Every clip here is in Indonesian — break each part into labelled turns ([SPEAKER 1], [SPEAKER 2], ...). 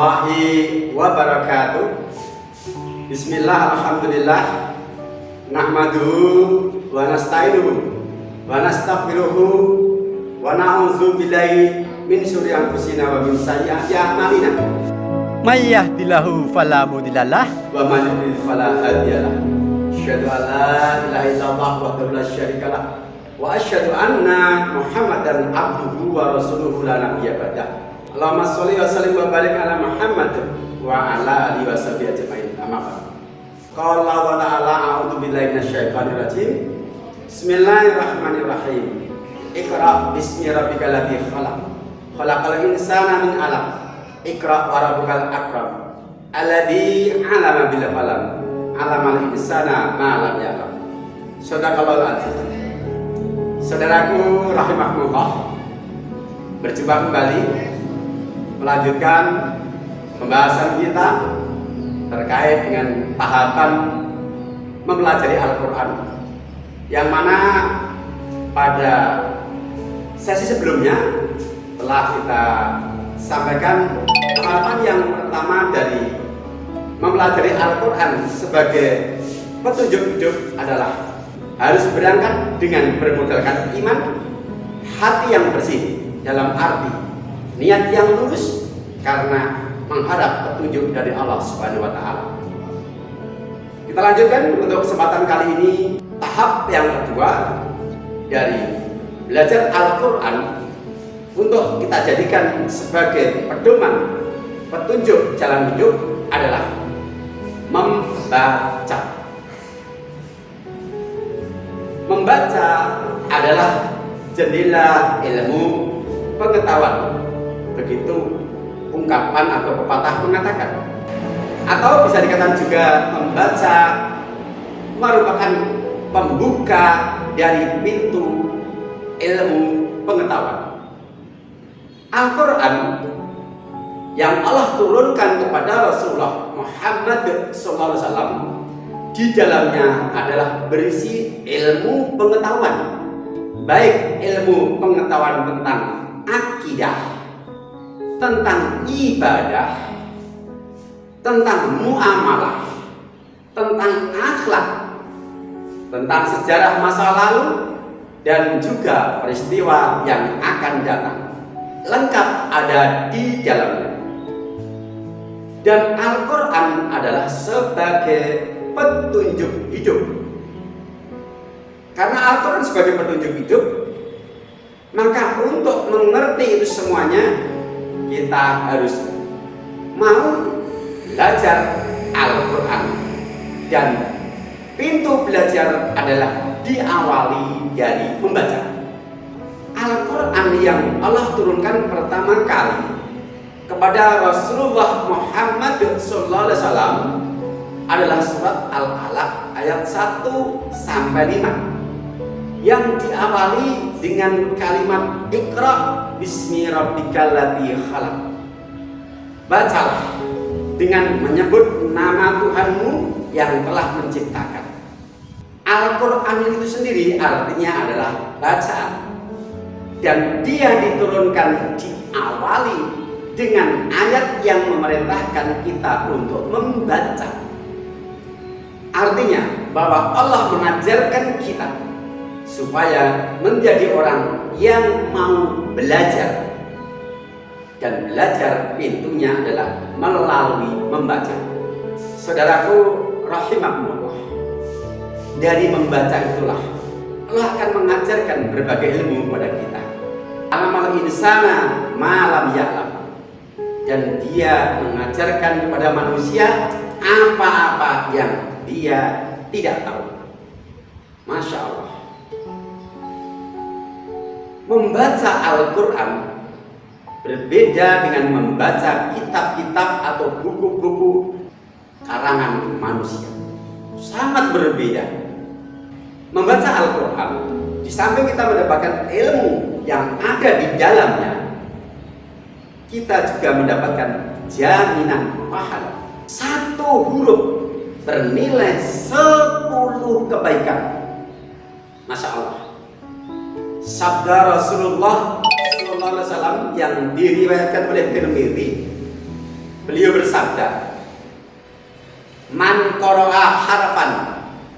[SPEAKER 1] warahmatullahi wabarakatuh. Bismillah, alhamdulillah, nahmaduhu wa nasta'inuhu wa nastaghfiruhu wa na'udzu billahi min syururi anfusina wa min sayyiati a'malina.
[SPEAKER 2] May yahdihillahu fala mudhillalah
[SPEAKER 1] Wa man yudlil fala hadiyalah. Asyhadu an la ilaha illallah wahdahu la syarika lah wa asyhadu anna Muhammadan abduhu wa rasuluhu la nabiyya ba'dah. Allahumma sholli wa sallim wa barik ala Muhammad wa ala alihi wa sahbihi ajma'in. Amma ba'd. Qala Allah ta'ala a'udzu billahi minasyaitonir rajim. Bismillahirrahmanirrahim. Iqra bismi rabbikal ladzi khalaq. Khalaqal insana min 'alaq. Iqra wa rabbukal akram. Alladzi 'allama bil qalam. 'Allamal insana ma lam ya'lam. Shadaqallahul azim. Saudaraku rahimakumullah, berjumpa kembali melanjutkan pembahasan kita terkait dengan tahapan mempelajari Al-Quran, yang mana pada sesi sebelumnya telah kita sampaikan tahapan yang pertama dari mempelajari Al-Quran sebagai petunjuk hidup adalah harus berangkat dengan bermodalkan iman, hati yang bersih, dalam arti niat yang lurus karena mengharap petunjuk dari Allah Subhanahu wa taala. Kita lanjutkan untuk kesempatan kali ini tahap yang kedua dari belajar Al-Quran untuk kita jadikan sebagai pedoman petunjuk jalan hidup adalah membaca. Membaca adalah jendela ilmu pengetahuan. Begitu ungkapan atau pepatah mengatakan. Atau bisa dikatakan juga membaca merupakan pembuka dari pintu ilmu pengetahuan. Al-Quran yang Allah turunkan kepada Rasulullah Muhammad SAW di dalamnya adalah berisi ilmu pengetahuan, baik ilmu pengetahuan tentang akidah, tentang ibadah, tentang muamalah, tentang akhlak, tentang sejarah masa lalu, dan juga peristiwa yang akan datang. Lengkap ada di dalamnya. Dan Al-Quran adalah sebagai petunjuk hidup. Karena Al-Quran sebagai petunjuk hidup, maka untuk mengerti itu semuanya kita harus mau belajar Al-Quran. Dan pintu belajar adalah diawali dari membaca. Al-Quran yang Allah turunkan pertama kali kepada Rasulullah Muhammad SAW adalah surat Al-Alaq ayat 1 sampai 5 yang diawali dengan kalimat Iqra bismi rabbikal ladzi khalaq. Bacalah dengan menyebut nama Tuhanmu yang telah menciptakan. Al-Quran itu sendiri artinya adalah bacaan, dan dia diturunkan diawali dengan ayat yang memerintahkan kita untuk membaca. Artinya bahwa Allah mengajarkan kita supaya menjadi orang yang mau belajar, dan belajar pintunya adalah melalui membaca. Saudaraku rahimakumullah, dari membaca itulah Allah akan mengajarkan berbagai ilmu kepada kita. Alamal insana ma lam ya'lam, dan dia mengajarkan kepada manusia apa-apa yang dia tidak tahu. Masya Allah. Membaca Al-Quran berbeda dengan membaca kitab-kitab atau buku-buku karangan manusia. Sangat berbeda. Membaca Al-Quran, di samping kita mendapatkan ilmu yang ada di dalamnya, kita juga mendapatkan jaminan pahala. Satu huruf bernilai 10 kebaikan. Masya Allah. Sabda Rasulullah SAW yang diriwayatkan oleh Tirmidzi Beliau bersabda, "Man qara'a harfan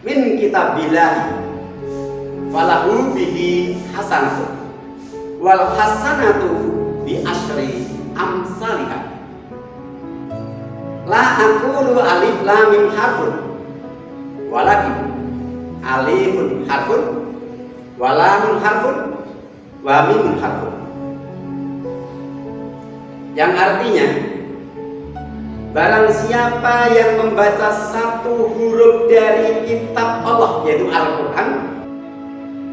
[SPEAKER 1] min kitabillahi falahu bihi hasanatun wal hasanatu bi asyri amsalihah." La aqulu alif lam mim harfun walakin alifun harfun wa lamun harfun wa mimun harfun. Yang artinya, barang siapa yang membaca satu huruf dari kitab Allah, yaitu Al-Quran,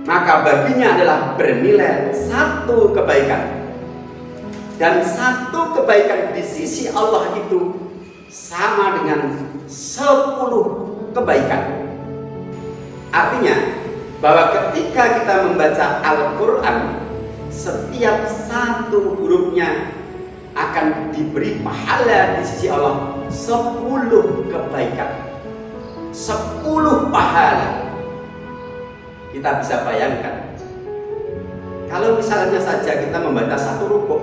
[SPEAKER 1] maka baginya adalah bernilai satu kebaikan. Dan satu kebaikan di sisi Allah itu sama dengan 10 kebaikan. Artinya bahwa ketika kita membaca Al-Quran, setiap satu hurufnya akan diberi pahala di sisi Allah 10 kebaikan, 10 pahala. Kita bisa bayangkan, kalau misalnya saja kita membaca satu rukuk,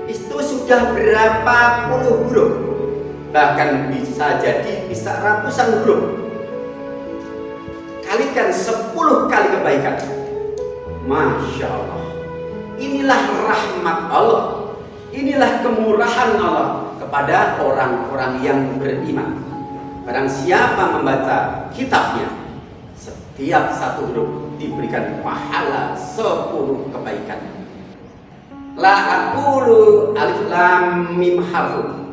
[SPEAKER 1] itu sudah berapa puluh huruf, bahkan bisa jadi bisa ratusan huruf. Kalikan 10 kali kebaikan. Masya Allah, inilah rahmat Allah, inilah kemurahan Allah kepada orang-orang yang beriman. Barang siapa membaca kitabnya, setiap satu huruf diberikan pahala 10 kebaikan. La aqulu alif lam mim harfun.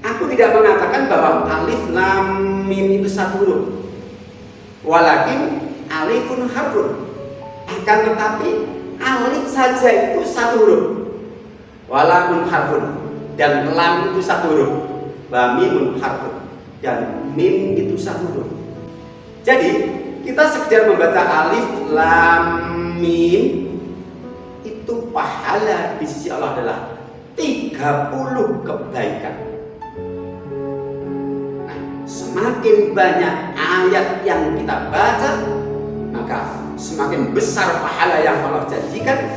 [SPEAKER 1] Aku tidak mengatakan bahwa alif lam mim itu satu huruf. Walakin alifun harfun. Akan tetapi alif saja itu satu huruf. Walamun harfun, dan lam itu satu huruf. Wa mimun harfun, dan mim itu satu huruf. Jadi kita sekedar membaca alif lam mim, itu pahala di sisi Allah adalah 30 kebaikan. Nah, semakin banyak ayat yang kita baca, maka semakin besar pahala yang Allah janjikan,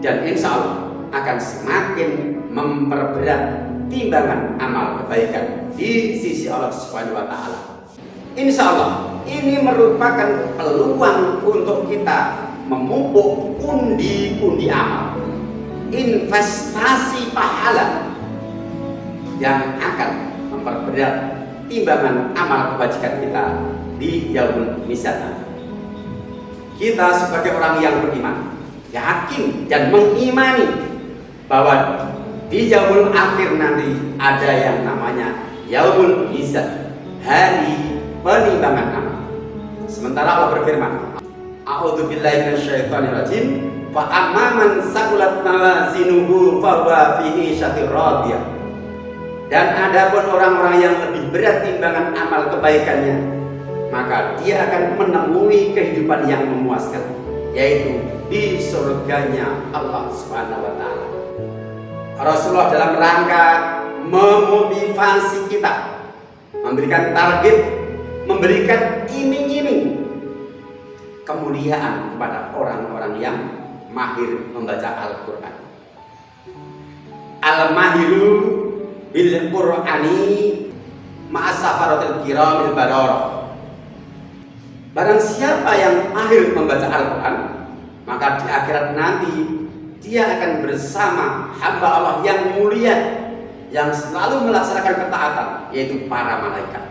[SPEAKER 1] dan insya Allah akan semakin memperberat timbangan amal kebaikan di sisi Allah Subhanahu wa Ta'ala. Insya Allah ini merupakan peluang untuk kita memupuk pundi-pundi amal, investasi pahala yang akan memperberat timbangan amal kebajikan kita di yaumul mizan. Kita sebagai orang yang beriman yakin dan mengimani bahwa di yaumul akhir nanti ada yang namanya yaumul mizan, hari penimbangan amal. Sementara Allah berfirman, a'udzu billahi minasyaitonir rajim, fa amma man saqulat mawazinuhu fa huwa fi 'ishatir radiyah. Dan adapun orang-orang yang lebih berat timbangan amal kebaikannya, maka dia akan menemui kehidupan yang memuaskan, yaitu di surganya Allah Subhanahu wa Ta'ala. Rasulullah dalam rangka memotivasi kita, memberikan target, memberikan iming-iming kemuliaan kepada orang-orang yang mahir membaca Al-Quran. Al-mahiru bil Qur'ani ma'asafaratil kiramil bararah. Barang siapa yang mahir membaca Al-Quran, maka di akhirat nanti dia akan bersama hamba Allah yang mulia, yang selalu melaksanakan ketaatan, yaitu para malaikat.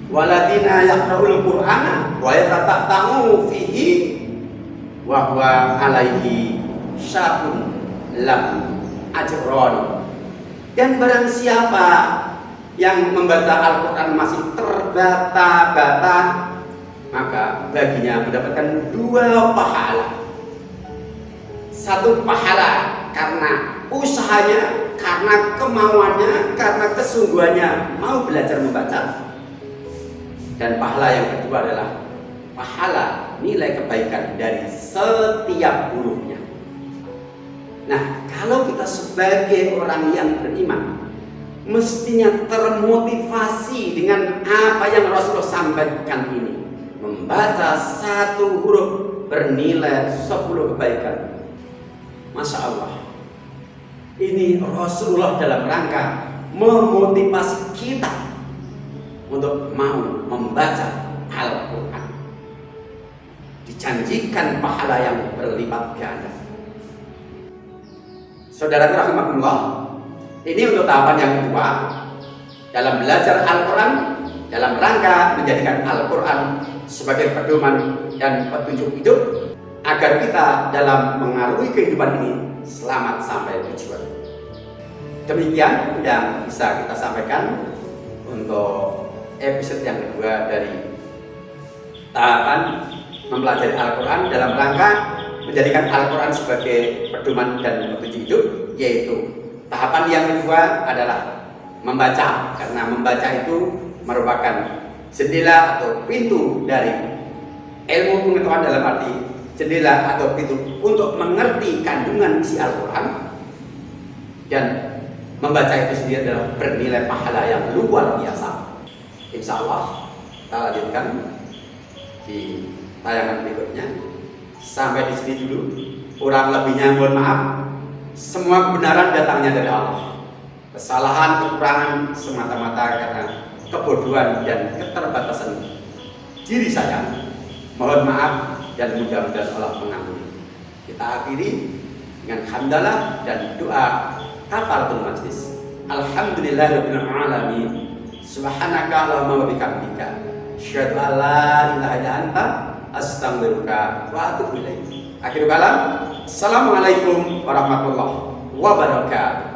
[SPEAKER 1] Waladina yaqra'ul Qur'ana wa yatata'u fihi wa huwa alaihi syaqun lahu ajran. Dan barang siapa yang membaca Al-Quran masih terbata-bata, maka baginya mendapatkan 2 pahala. 1 pahala karena usahanya, karena kemauannya, karena kesungguhannya mau belajar membaca. Dan pahala yang kedua adalah pahala nilai kebaikan dari setiap hurufnya. Nah, kalau kita sebagai orang yang beriman, mestinya termotivasi dengan apa yang Rasulullah sampaikan ini. Membaca 1 huruf bernilai 10 kebaikan. Masya Allah, Ini Rasulullah dalam rangka memotivasi kita untuk mau membaca Al-Quran. Dijanjikan pahala yang berlipat ganda. Saudaraku rahimakumullah, ini untuk tahapan yang kedua dalam belajar Al-Quran, dalam rangka menjadikan Al-Quran sebagai pedoman dan petunjuk hidup agar kita dalam mengarungi kehidupan ini selamat sampai tujuan. Demikian yang bisa kita sampaikan untuk episode yang kedua dari tahapan mempelajari Al-Quran dalam rangka menjadikan Al-Quran sebagai pedoman dan petunjuk hidup, yaitu tahapan yang kedua adalah membaca, karena membaca itu merupakan jendela atau pintu dari ilmu pengetahuan, dalam arti jendela atau pintu untuk mengerti kandungan isi Al-Quran, dan membaca itu sendiri adalah bernilai pahala yang luar biasa. Insya Allah kita lanjutkan di tayangan berikutnya. Sampai di sini dulu, kurang lebihnya mohon maaf. Semua kebenaran datangnya dari Allah. Kesalahan, kekurangan semata-mata karena kebodohan dan keterbatasan diri saya. Mohon maaf dan mudah-mudahan Allah mengampuni. Kita akhiri dengan hamdalah dan doa kafaratul majlis. Alhamdulillahirabbil alamin. Subhanaka Allahumma wa bihamdika, asyhadu an la ilaha illa anta, astaghfiruka wa atubu ilaik. Akhirul kalam. Assalamualaikum warahmatullahi wabarakatuh.